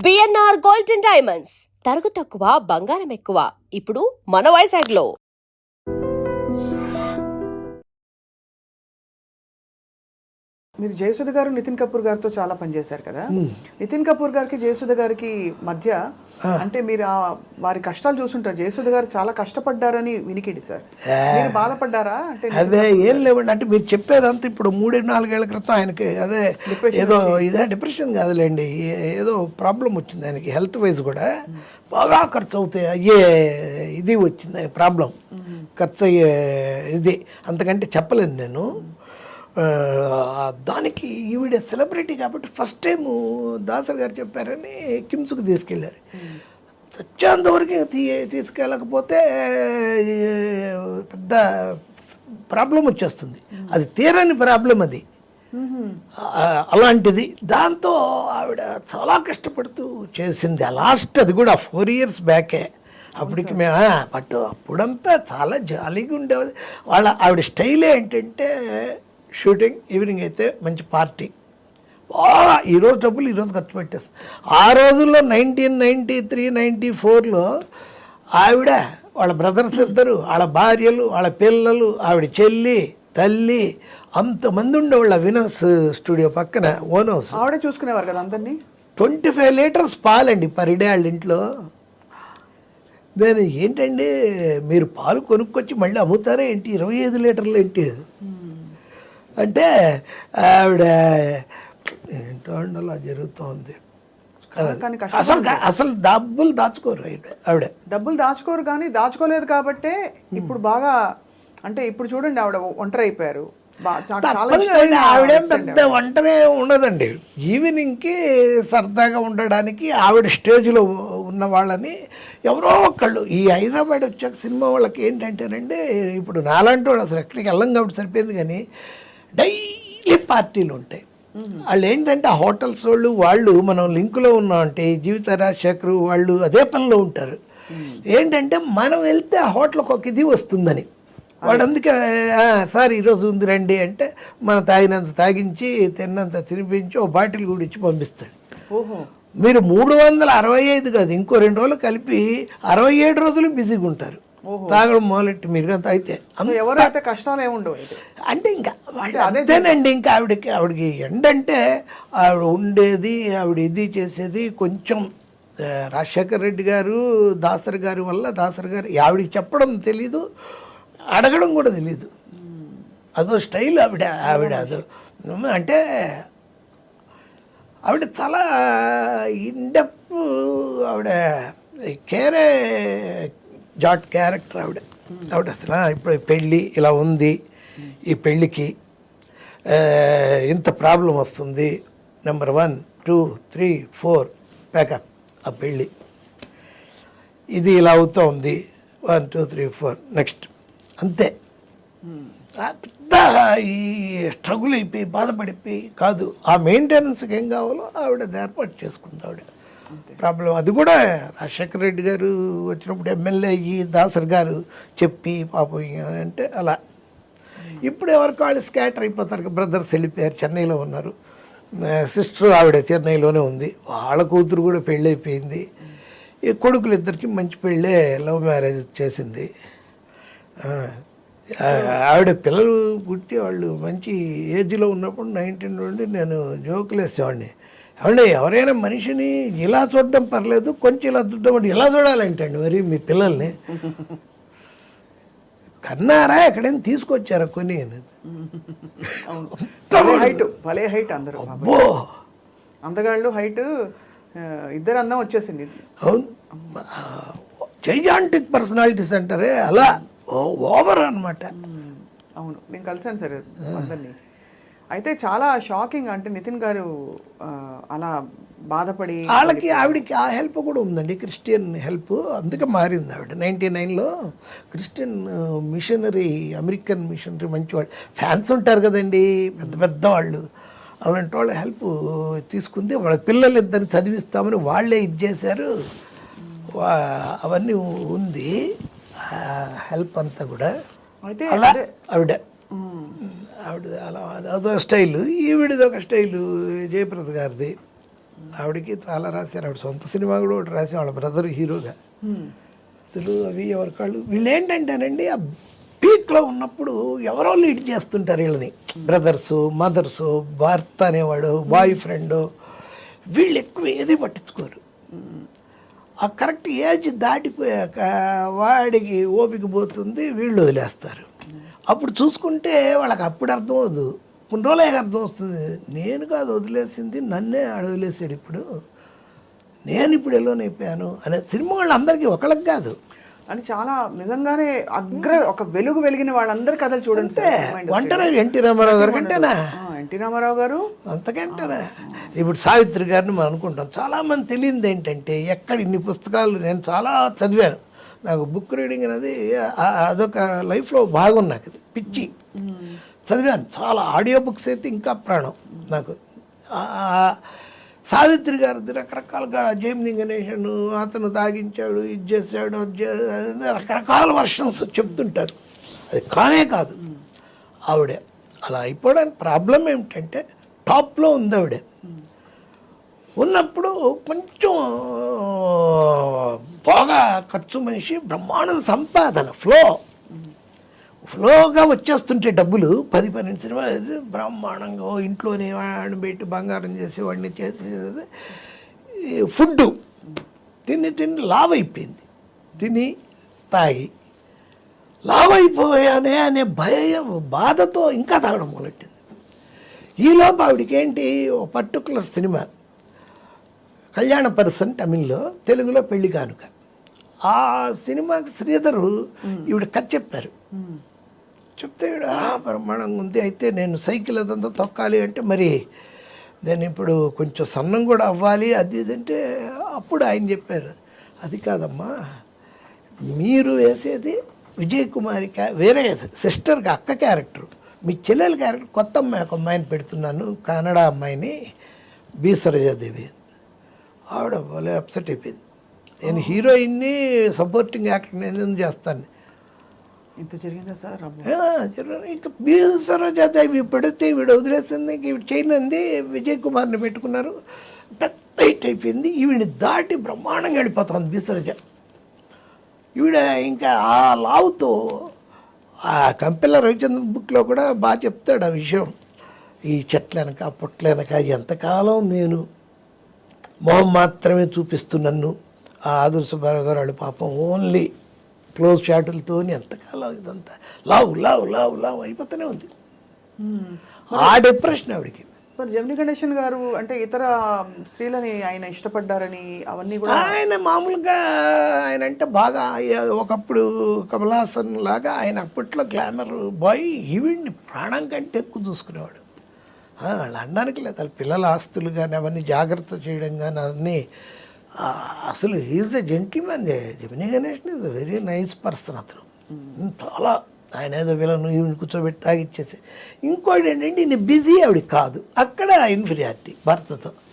BNR gold and diamonds తరుగు తక్కువ బంగారం ఎక్కువ ఇప్పుడు మన వైజాగ్లో. మీరు జయసుధ గారు నితిన్ కపూర్ గారితో చాలా పనిచేశారు కదా. నితిన్ కపూర్ గారికి జయసుధ గారికి మధ్య అంటే మీరు వారి కష్టాలు చూస్తుంటారు. జయసుధ గారు చాలా కష్టపడ్డారని వినికిడి సార్, మీరు బాధపడ్డారా? అంటే అదే ఏం లేవండి, అంటే మీరు చెప్పేదంతా ఇప్పుడు 3-4 ఏళ్ల క్రితం ఆయనకి అదే ఏదో ఇదే డిప్రెషన్ కాదులేండి, ఏదో ప్రాబ్లం వచ్చింది ఆయనకి, హెల్త్ వైజ్ కూడా బాగా ఖర్చు అవుతాయి అయ్యే ఇది వచ్చింది ఆయన ప్రాబ్లం, ఖర్చు అయ్యే ఇది, అంతకంటే చెప్పలేను నేను. దానికి ఈవిడ సెలబ్రిటీ కాబట్టి ఫస్ట్ టైము దాసర్ గారు చెప్పారని కిమ్స్కి తీసుకెళ్ళారు. చచ్చేంతవరకు తీసుకెళ్ళకపోతే పెద్ద ప్రాబ్లం వచ్చేస్తుంది, అది తీరని ప్రాబ్లం అది, అలాంటిది. దాంతో ఆవిడ చాలా కష్టపడుతూ చేసింది. లాస్ట్ అది కూడా 4 years బ్యాకే. అప్పటికి మేము బట్ అప్పుడంతా చాలా జాలీగా ఉండేది. ఆవిడ స్టైల్ ఏంటంటే షూటింగ్, ఈవినింగ్ అయితే మంచి పార్టీ, బాగా ఈరోజు డబ్బులు ఈరోజు ఖర్చు పెట్టేస్తాం. ఆ రోజుల్లో 1993-94లో ఆవిడ, వాళ్ళ బ్రదర్స్ ఇద్దరు, వాళ్ళ భార్యలు, వాళ్ళ పిల్లలు, ఆవిడ చెల్లి, తల్లి, అంతమంది ఉండేవాళ్ళ వినస్ స్టూడియో పక్కన ఓన్ హౌస్. ఆవిడే చూసుకునేవారు కదా అందరినీ. 25 లీటర్స్ పాలండి పర్ డే వాళ్ళ ఇంట్లో. దాని ఏంటండి మీరు పాలు కొనుక్కొచ్చి మళ్ళీ అమ్ముతారా ఏంటి, 25 లీటర్లు ఏంటి అంటే ఆవిడ ఏంటో అండి అలా జరుగుతోంది. అసలు డబ్బులు దాచుకోరు ఆవిడ, డబ్బులు దాచుకోరు. కానీ దాచుకోలేదు కాబట్టే ఇప్పుడు బాగా, అంటే ఇప్పుడు చూడండి ఆవిడ ఒంటరి అయిపోయారు. ఆవిడేం పెద్ద వంటనే ఉండదండి, ఈవినింగ్కి సరదాగా ఉండడానికి ఆవిడ స్టేజ్లో ఉన్న వాళ్ళని ఎవరో ఒకళ్ళు, ఈ హైదరాబాద్ వచ్చాక సినిమా వాళ్ళకి ఏంటంటేనండి, ఇప్పుడు నాలాంటి వాడు అసలు ఎక్కడికి వెళ్ళం కాబట్టి సరిపోయింది, కానీ డైలీ పార్టీలు ఉంటాయి. వాళ్ళు ఏంటంటే ఆ హోటల్స్ వాళ్ళు మనం లింకులో ఉన్నామంటే జీవిత రాజశేఖరు వాళ్ళు అదే పనిలో ఉంటారు. ఏంటంటే మనం వెళ్తే ఆ హోటల్కి ఒక ఇది వస్తుందని వాడు, అందుకే సార్ ఈరోజు ఉంది రండి అంటే మనం తాగినంత తాగించి తిన్నంత తినిపించి ఓ బాటిల్ కూడా ఇచ్చి పంపిస్తాడు. మీరు 365 కాదు, ఇంకో 2 రోజులు కలిపి 67 రోజులు బిజీగా ఉంటారు తాగడం మొదలెట్టి. మీరు అయితే ఎవరైతే కష్టాలు ఏముండవు అంటే ఇంకా అదేనండి. ఇంకా ఆవిడకి ఏంటంటే ఆవిడ ఉండేది, ఆవిడ ఇది చేసేది కొంచెం రాజశేఖర్ రెడ్డి గారు, దాసరి గారి వల్ల, దాసరి గారు ఆవిడకి చెప్పడం తెలీదు, అడగడం కూడా తెలీదు, అదో స్టైల్ ఆవిడ. అదో అంటే ఆవిడ చాలా ఇండెప్త్, ఆవిడ కేరే జాట్ క్యారెక్టర్ ఆవిడ. అసలు ఇప్పుడు పెళ్ళి ఇలా ఉంది, ఈ పెళ్ళికి ఇంత ప్రాబ్లం వస్తుంది, నెంబర్ 1, 2, 3, 4 ప్యాకప్, ఆ పెళ్ళి ఇది ఇలా అవుతూ ఉంది, 1, 2, 3, 4 నెక్స్ట్, అంతే. పెద్ద ఈ స్ట్రగుల్ అయిపోయి బాధపడిపోయి కాదు, ఆ మెయింటెనెన్స్కి ఏం కావాలో ఆవిడ ఏర్పాటు చేసుకుంది ఆవిడ. ప్రాబ్లం అది కూడా రాజశేఖర రెడ్డి గారు వచ్చినప్పుడు ఎమ్మెల్యే అయ్యి దాసర్ గారు చెప్పి పాపం అంటే అలా. ఇప్పుడు ఎవరికి వాళ్ళు స్కాటర్ అయిపోతారు. బ్రదర్స్ వెళ్ళిపోయారు, చెన్నైలో ఉన్నారు, సిస్టర్ ఆవిడ చెన్నైలోనే ఉంది, వాళ్ళ కూతురు కూడా పెళ్ళి అయిపోయింది. ఈ కొడుకులు ఇద్దరికి మంచి పెళ్ళే, లవ్ మ్యారేజ్ చేసింది. ఆవిడ పిల్లలు పుట్టి వాళ్ళు మంచి ఏజ్లో ఉన్నప్పుడు 19 నుండి నేను జోకులు వేసేవాడిని, ఏమంటే ఎవరైనా మనిషిని ఇలా చూడడం పర్లేదు, కొంచెం ఇలా చూడడం అంటే ఇలా చూడాలంటండి మరి మీ పిల్లల్ని కన్నారా ఎక్కడైనా తీసుకొచ్చారా కొని భలే హైట్ అందరూ, అందగాళ్ళు హైట్, ఇద్దరు అందం వచ్చేసింది. అవును, జైజాంటిక్ పర్సనాలిటీస్ అంటారే అలా ఓవర్ అనమాట. అవును, నేను కలిసాను సార్ అందరినీ. అయితే చాలా షాకింగ్, అంటే నితిన్ గారు అలా బాధపడి ఆవిడకి ఆ హెల్ప్ కూడా ఉందండి, క్రిస్టియన్ హెల్ప్, అందుకే మారింది ఆవిడ. 99లో క్రిస్టియన్ మిషనరీ, అమెరికన్ మిషనరీ, మంచి వాళ్ళు ఫ్యాన్స్ ఉంటారు కదండి పెద్ద పెద్ద వాళ్ళు, అలాంటి వాళ్ళ హెల్ప్ తీసుకుంది. వాళ్ళ పిల్లలు ఇద్దరిని చదివిస్తామని వాళ్ళే ఇది చేశారు, అవన్నీ ఉంది హెల్ప్ అంతా కూడా. అయితే ఆవిడ అలా అదో స్టైలు, ఈవిడిది ఒక స్టైలు, జయప్రద గారిది ఆవిడకి చాలా రాశారు. ఆవిడ సొంత సినిమా కూడా ఒకటి రాసి వాళ్ళ బ్రదర్ హీరోగా. తెలుగు అవి ఎవరికాళ్ళు వీళ్ళు ఏంటంటేనండి ఆ పీక్లో ఉన్నప్పుడు ఎవరో లీడ్ చేస్తుంటారు వీళ్ళని. బ్రదర్సు, మదర్సు, భర్త అనేవాడు, బాయ్ ఫ్రెండ్, వీళ్ళు ఎక్కువ ఏది పట్టించుకోరు. ఆ కరెక్ట్ ఏజ్ దాటిపోయాక వాడికి ఓపిక పోతుంది, వీళ్ళు వదిలేస్తారు. అప్పుడు చూసుకుంటే వాళ్ళకి అప్పుడు అర్థం అవదు, కొన్ని రోజులే అర్థం వస్తుంది. నేను కాదు వదిలేసింది, నన్నే ఆడ వదిలేసాడు, ఇప్పుడు నేను ఇప్పుడు ఎల్లోనైపోయాను అనే సినిమా వాళ్ళు అందరికీ ఒకళ్ళకి కాదు. అని చాలా నిజంగానే ఒక వెలుగు వెలిగిన వాళ్ళందరి కథలు చూడండి. ఒంటరి ఎన్టీ రామారావు గారి కంటేనా? ఎన్టీ రామారావు గారు అంతకంటేనా? ఇప్పుడు సావిత్రి గారిని మనం అనుకుంటాం. చాలామంది తెలియదు ఏంటంటే ఎక్కడ ఇన్ని పుస్తకాలు నేను చాలా చదివాను. నాకు బుక్ రీడింగ్ అనేది అదొక లైఫ్లో భాగం. నాకు అది పిచ్చి, చదివాను చాలా. ఆడియో బుక్స్ అయితే ఇంకా ప్రాణం నాకు. సావిత్రి గారిది రకరకాలుగా జైమిని గణేషన్ అతను తాగించాడు, ఇది చేశాడు, రకరకాల వర్షన్స్ చెప్తుంటారు. అది కానే కాదు ఆవిడే. అలా అయిపోవడానికి ప్రాబ్లం ఏమిటంటే టాప్లో ఉంది ఆవిడే. ఉన్నప్పుడు కొంచెం బాగా ఖర్చు మనిషి, బ్రహ్మాండ సంపాదన, ఫ్లోగా వచ్చేస్తుంటే డబ్బులు 10-12 సినిమాలు బ్రహ్మాండంగా ఇంట్లోనే వాడిని పెట్టి బంగారం చేసి వాడిని చేసేది. ఫుడ్ తిని లావైపోయింది, తిని తాగి లావైపోయానే అనే బాధతో ఇంకా తాగడం మొదలెట్టింది. ఈలోపు ఆవిడకి ఏంటి, ఒక పర్టికులర్ సినిమా కళ్యాణ పర్సన్ తమిళ్లో, తెలుగులో పెళ్లి కానుక. ఆ సినిమాకి శ్రీధరు ఈవిడ కథ చెప్పారు. చెప్తే బ్రహ్మాండంగా ఉంది, అయితే నేను సైకిల్ అదంతా తొక్కాలి అంటే మరి నేను ఇప్పుడు కొంచెం సన్నం కూడా అవ్వాలి అది ఇదంటే, అప్పుడు ఆయన చెప్పారు, అది కాదమ్మా మీరు వేసేది విజయ్ కుమారి వేరే సిస్టర్కి అక్క క్యారెక్టర్, మీ చెల్లెల క్యారెక్టర్ కొత్త అమ్మాయి, ఒక అమ్మాయిని పెడుతున్నాను, కన్నడ అమ్మాయిని, బి సరోజాదేవి. ఆవిడ భలే అప్సెట్ అయిపోయింది. నేను హీరోయిన్ని సపోర్టింగ్ యాక్టర్ నేను ఎందుకు చేస్తాను. ఇంత జరిగిందా సార్? ఇంకా బి సరోజాదేవి పెడితే ఈవిడ వదిలేసింది, ఇంక ఈవిడ చేయనంది, విజయ్ కుమార్ని పెట్టుకున్నారు, టైట్ అయిపోయింది. ఈవిని దాటి బ్రహ్మాండంగా వెళ్ళిపోతుంది బి సరోజ. ఈవిడ ఇంకా ఆ లావుతో ఆ కంపెల్ల రవిచంద్రన్ బుక్లో కూడా బాగా చెప్తాడు ఆ విషయం. ఈ చెట్లనక పొట్లనక ఎంతకాలం నేను మొహం మాత్రమే చూపిస్తున్నాను. ఆ ఆదుర్ సుబ్బారావు గారు వాళ్ళు పాపం ఓన్లీ క్లోజ్ షాటులతో ఎంతకాలం ఇదంతా లావు లావు లావు లావు అయిపోతూనే ఉంది. ఆ డిప్రెషన్ ఆవిడకి. మరి జమిని గణేషన్ గారు అంటే ఇతర స్త్రీలని ఆయన ఇష్టపడ్డారని అవన్నీ కూడా ఆయన మామూలుగా ఆయన అంటే బాగా ఒకప్పుడు కమల్ హాసన్ లాగా ఆయన అప్పట్లో గ్లామర్ బాయ్, ఈవిడ్ని ప్రాణం కంటే ఎక్కువ చూసుకునేవాడు. వాళ్ళు అనడానికి లేదు, వాళ్ళ పిల్లల ఆస్తులు కానీ అవన్నీ జాగ్రత్త చేయడం కానీ అవన్నీ. అసలు he's a gentleman. Gemini Ganesan is a very nice person. అతను చాలా, ఆయన ఏదో వీళ్ళను ఈవిని కూర్చోబెట్టి తాగిచ్చేసి. ఇంకోటి ఏంటంటే ఈయన బిజీ ఆవిడ కాదు, అక్కడ ఇన్ఫీరియారిటీ భర్తతో.